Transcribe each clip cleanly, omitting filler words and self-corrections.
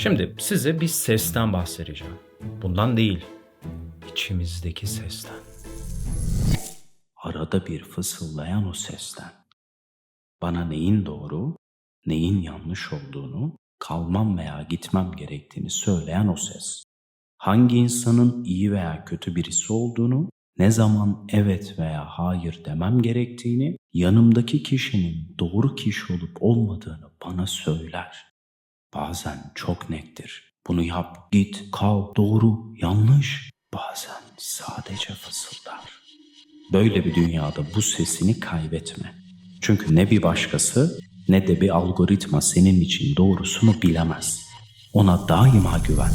Şimdi size bir sesten bahsedeceğim. Bundan değil, içimizdeki sesten. Arada bir fısıldayan o sesten. Bana neyin doğru, neyin yanlış olduğunu, kalmam veya gitmem gerektiğini söyleyen o ses. Hangi insanın iyi veya kötü birisi olduğunu, ne zaman evet veya hayır demem gerektiğini, yanımdaki kişinin doğru kişi olup olmadığını bana söyler. Bazen çok nettir. Bunu yap, git, kal, doğru, yanlış. Bazen sadece fısıldar. Böyle bir dünyada bu sesini kaybetme. Çünkü ne bir başkası ne de bir algoritma senin için doğrusunu bilemez. Ona daima güven.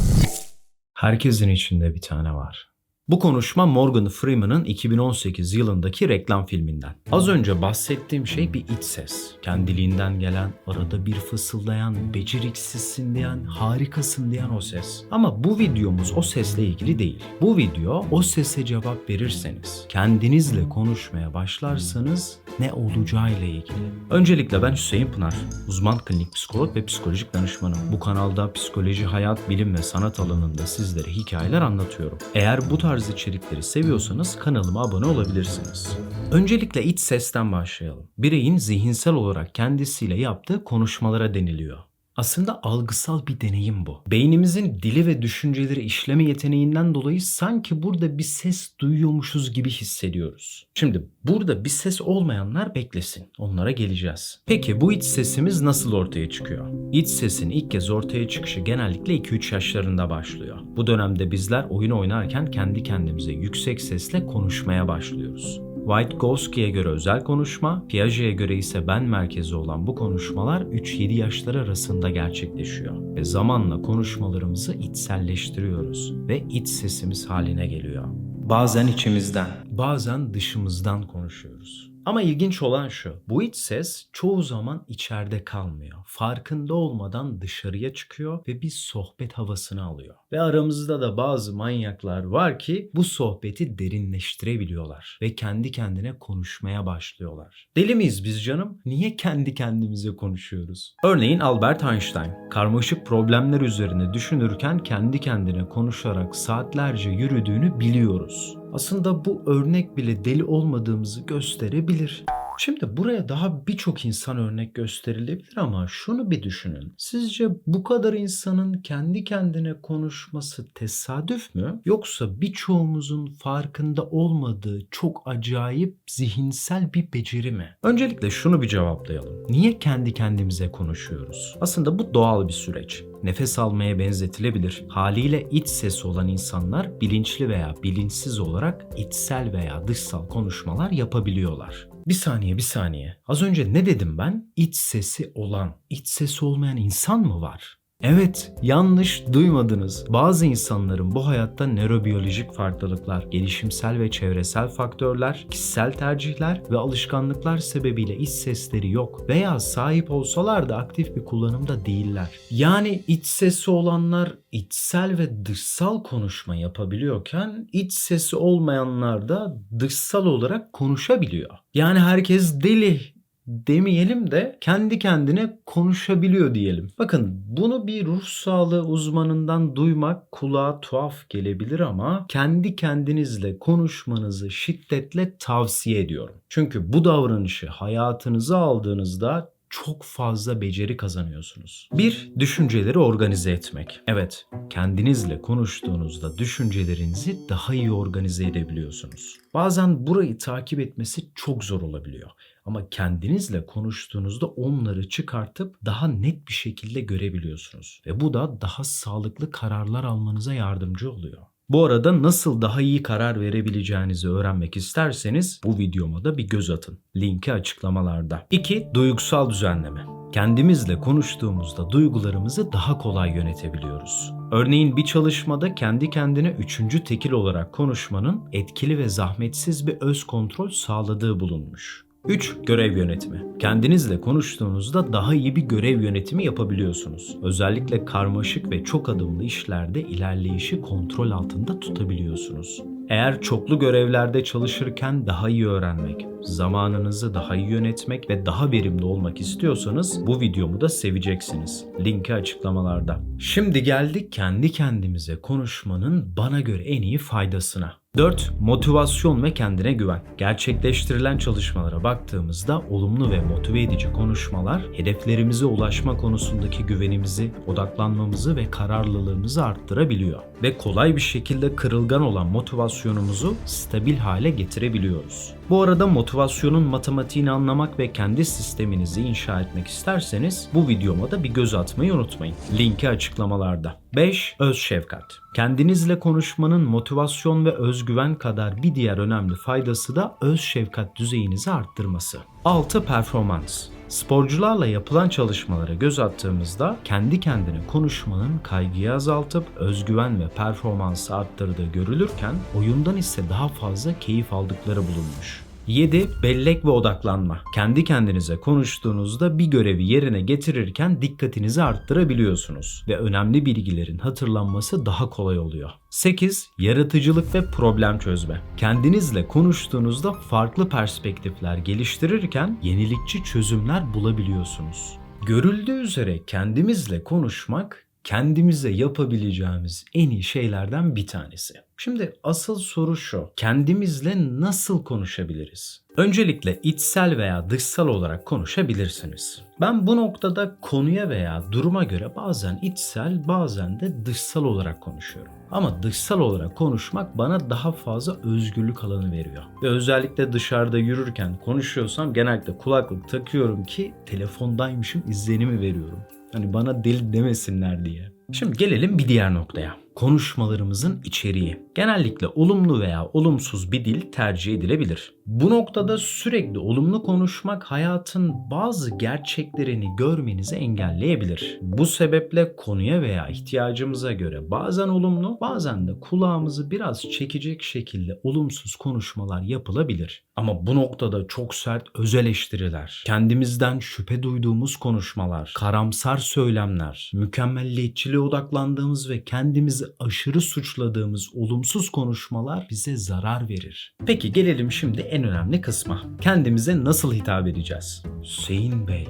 Herkesin içinde bir tane var. Bu konuşma Morgan Freeman'ın 2018 yılındaki reklam filminden. Az önce bahsettiğim şey bir iç ses. Kendiliğinden gelen, arada bir fısıldayan, beceriksizsin diyen, harikasın diyen o ses. Ama bu videomuz o sesle ilgili değil. Bu video o sese cevap verirseniz, kendinizle konuşmaya başlarsanız ne olacağıyla ilgili. Öncelikle ben Hüseyin Pınar, uzman klinik psikolog ve psikolojik danışmanım. Bu kanalda psikoloji, hayat, bilim ve sanat alanında sizlere hikayeler anlatıyorum. Eğer bu tarz içerikleri seviyorsanız kanalıma abone olabilirsiniz. Öncelikle iç sesten başlayalım. Bireyin zihinsel olarak kendisiyle yaptığı konuşmalara deniliyor. Aslında algısal bir deneyim bu. Beynimizin dili ve düşünceleri işleme yeteneğinden dolayı sanki burada bir ses duyuyormuşuz gibi hissediyoruz. Şimdi burada bir ses olmayanlar beklesin. Onlara geleceğiz. Peki bu iç sesimiz nasıl ortaya çıkıyor? İç sesin ilk kez ortaya çıkışı genellikle 2-3 yaşlarında başlıyor. Bu dönemde bizler oyun oynarken kendi kendimize yüksek sesle konuşmaya başlıyoruz. Vygotsky'ye göre özel konuşma, Piaget'e göre ise ben merkezi olan bu konuşmalar 3-7 yaşlar arasında gerçekleşiyor. Ve zamanla konuşmalarımızı içselleştiriyoruz ve iç sesimiz haline geliyor. Bazen içimizden, bazen dışımızdan konuşuyoruz. Ama ilginç olan şu, bu iç ses çoğu zaman içeride kalmıyor. Farkında olmadan dışarıya çıkıyor ve bir sohbet havasını alıyor. Ve aramızda da bazı manyaklar var ki bu sohbeti derinleştirebiliyorlar ve kendi kendine konuşmaya başlıyorlar. Deli miyiz biz canım? Niye kendi kendimize konuşuyoruz? Örneğin Albert Einstein, karmaşık problemler üzerine düşünürken kendi kendine konuşarak saatlerce yürüdüğünü biliyoruz. Aslında bu örnek bile deli olmadığımızı gösterebilir. Şimdi buraya daha birçok insan örnek gösterilebilir ama şunu bir düşünün. Sizce bu kadar insanın kendi kendine konuşması tesadüf mü? Yoksa birçoğumuzun farkında olmadığı çok acayip zihinsel bir beceri mi? Öncelikle şunu bir cevaplayalım. Niye kendi kendimize konuşuyoruz? Aslında bu doğal bir süreç. Nefes almaya benzetilebilir. Haliyle iç sesi olan insanlar bilinçli veya bilinçsiz olarak içsel veya dışsal konuşmalar yapabiliyorlar. Bir saniye. Az önce ne dedim ben? İç sesi olan, iç sesi olmayan insan mı var? Evet, yanlış duymadınız. Bazı insanların bu hayatta nörobiyolojik farklılıklar, gelişimsel ve çevresel faktörler, kişisel tercihler ve alışkanlıklar sebebiyle iç sesleri yok veya sahip olsalar da aktif bir kullanımda değiller. Yani iç sesi olanlar içsel ve dışsal konuşma yapabiliyorken iç sesi olmayanlar da dışsal olarak konuşabiliyor. Yani herkes deli demeyelim de kendi kendine konuşabiliyor diyelim. Bakın bunu bir ruh sağlığı uzmanından duymak kulağa tuhaf gelebilir ama kendi kendinizle konuşmanızı şiddetle tavsiye ediyorum. Çünkü bu davranışı hayatınıza aldığınızda çok fazla beceri kazanıyorsunuz. 1. Düşünceleri organize etmek. Evet, kendinizle konuştuğunuzda düşüncelerinizi daha iyi organize edebiliyorsunuz. Bazen burayı takip etmesi çok zor olabiliyor. Ama kendinizle konuştuğunuzda onları çıkartıp daha net bir şekilde görebiliyorsunuz. Ve bu da daha sağlıklı kararlar almanıza yardımcı oluyor. Bu arada nasıl daha iyi karar verebileceğinizi öğrenmek isterseniz bu videoma da bir göz atın. Linki açıklamalarda. 2. Duygusal düzenleme. Kendimizle konuştuğumuzda duygularımızı daha kolay yönetebiliyoruz. Örneğin bir çalışmada kendi kendine üçüncü tekil olarak konuşmanın etkili ve zahmetsiz bir öz kontrol sağladığı bulunmuş. 3. Görev yönetimi. Kendinizle konuştuğunuzda daha iyi bir görev yönetimi yapabiliyorsunuz. Özellikle karmaşık ve çok adımlı işlerde ilerleyişi kontrol altında tutabiliyorsunuz. Eğer çoklu görevlerde çalışırken daha iyi öğrenmek, zamanınızı daha iyi yönetmek ve daha verimli olmak istiyorsanız bu videomu da seveceksiniz. Linki açıklamalarda. Şimdi geldik kendi kendimize konuşmanın bana göre en iyi faydasına. 4. Motivasyon ve kendine güven. Gerçekleştirilen çalışmalara baktığımızda olumlu ve motive edici konuşmalar hedeflerimize ulaşma konusundaki güvenimizi, odaklanmamızı ve kararlılığımızı arttırabiliyor. Ve kolay bir şekilde kırılgan olan motivasyonumuzu stabil hale getirebiliyoruz. Bu arada motivasyonun matematiğini anlamak ve kendi sisteminizi inşa etmek isterseniz bu videoma da bir göz atmayı unutmayın. Linki açıklamalarda. 5. Öz şefkat. Kendinizle konuşmanın motivasyon ve özgüven kadar bir diğer önemli faydası da öz şefkat düzeyinizi arttırması. 6. Performans. Sporcularla yapılan çalışmalara göz attığımızda kendi kendine konuşmanın kaygıyı azaltıp özgüven ve performansı arttırdığı görülürken oyundan ise daha fazla keyif aldıkları bulunmuş. 7. Bellek ve odaklanma. Kendi kendinize konuştuğunuzda bir görevi yerine getirirken dikkatinizi arttırabiliyorsunuz ve önemli bilgilerin hatırlanması daha kolay oluyor. 8. Yaratıcılık ve problem çözme. Kendinizle konuştuğunuzda farklı perspektifler geliştirirken yenilikçi çözümler bulabiliyorsunuz. Görüldüğü üzere kendimizle konuşmak kendimize yapabileceğimiz en iyi şeylerden bir tanesi. Şimdi asıl soru şu: kendimizle nasıl konuşabiliriz? Öncelikle içsel veya dışsal olarak konuşabilirsiniz. Ben bu noktada konuya veya duruma göre bazen içsel, bazen de dışsal olarak konuşuyorum. Ama dışsal olarak konuşmak bana daha fazla özgürlük alanı veriyor. Ve özellikle dışarıda yürürken konuşuyorsam genellikle kulaklık takıyorum ki telefondaymışım izlenimi veriyorum. Hani bana deli demesinler diye. Şimdi gelelim bir diğer noktaya. Konuşmalarımızın içeriği. Genellikle olumlu veya olumsuz bir dil tercih edilebilir. Bu noktada sürekli olumlu konuşmak hayatın bazı gerçeklerini görmenizi engelleyebilir. Bu sebeple konuya veya ihtiyacımıza göre bazen olumlu, bazen de kulağımızı biraz çekecek şekilde olumsuz konuşmalar yapılabilir. Ama bu noktada çok sert öz eleştiriler, kendimizden şüphe duyduğumuz konuşmalar, karamsar söylemler, mükemmelliyetçiliğe odaklandığımız ve kendimizi aşırı suçladığımız olumsuz konuşmalar bize zarar verir. Peki gelelim şimdi en önemli kısma. Kendimize nasıl hitap edeceğiz? Hüseyin Bey,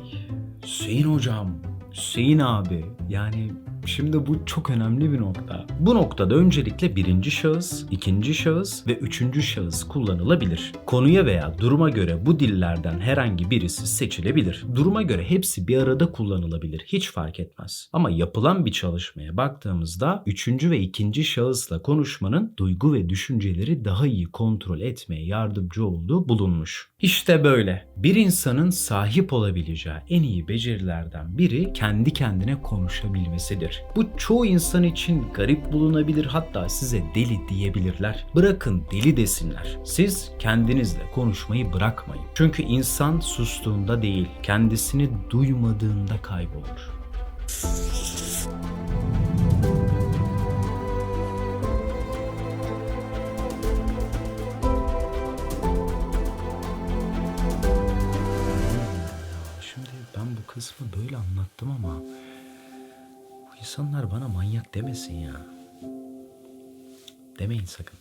Hüseyin Hocam, Hüseyin abi. Yani şimdi bu çok önemli bir nokta. Bu noktada öncelikle birinci şahıs, ikinci şahıs ve üçüncü şahıs kullanılabilir. Konuya veya duruma göre bu dillerden herhangi birisi seçilebilir. Duruma göre hepsi bir arada kullanılabilir. Hiç fark etmez. Ama yapılan bir çalışmaya baktığımızda üçüncü ve ikinci şahısla konuşmanın duygu ve düşünceleri daha iyi kontrol etmeye yardımcı olduğu bulunmuş. İşte böyle. Bir insanın sahip olabileceği en iyi becerilerden biri kendi kendine konuşabilmesidir. Bu çoğu insan için garip bulunabilir, hatta size deli diyebilirler. Bırakın deli desinler. Siz kendinizle konuşmayı bırakmayın. Çünkü insan sustuğunda değil, kendisini duymadığında kaybolur. Şimdi ben bu kısmı böyle anlattım ama bu insanlar bana manyak demesin ya. Demeyin sakın.